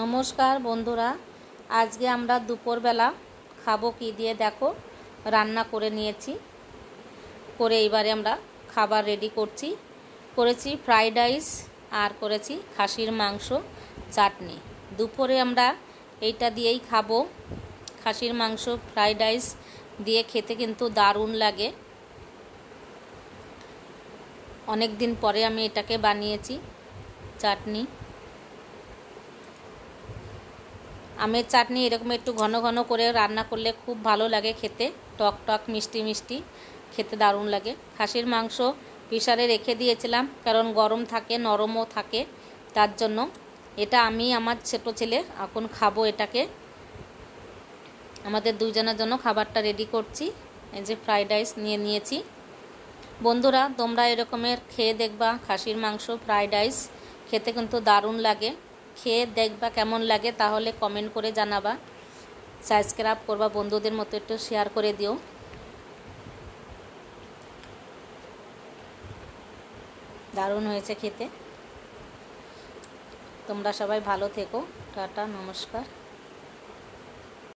নমস্কার বন্ধুরা, আজকে আমরা দুপুরবেলা খাবো কি দিয়ে দেখো রান্না করে নিয়েছি। করে এবারে আমরা খাবার রেডি করছি। করেছি ফ্রাইড রাইস আর করেছি খাসির মাংস চাটনি। দুপুরে আমরা এইটা দিয়েই খাবো। খাসির মাংস ফ্রাইড রাইস দিয়ে খেতে কিন্তু দারুণ লাগে। অনেক দিন পরে আমি এটাকে বানিয়েছি চাটনি। আমের চাটনি এরকম একটু ঘন ঘন করে রান্না করলে খুব ভালো লাগে খেতে, টক টক মিষ্টি মিষ্টি খেতে দারুণ লাগে। খাসির মাংস প্রেসারে রেখে দিয়েছিলাম, কারণ গরম থাকে, নরমও থাকে, তার জন্য এটা আমি আমার ছোটো ছেলে এখন খাবো। এটাকে আমাদের দুজনের জন্য খাবারটা রেডি করছি। এই যে ফ্রাইড রাইস নিয়ে নিয়েছি। বন্ধুরা, তোমরা এরকমের খেয়ে দেখবা খাসির মাংস ফ্রাইড রাইস, খেতে কিন্তু দারুণ লাগে। খেয়ে দেখবা কেমন লাগে, তাহলে কমেন্ট করে জানাবা। সাবস্ক্রাইব করবা, বন্ধুদের মতো একটু শেয়ার করে দিও। দারুণ হয়েছে খেতে। তোমরা সবাই ভালো থেকো। টাটা, নমস্কার।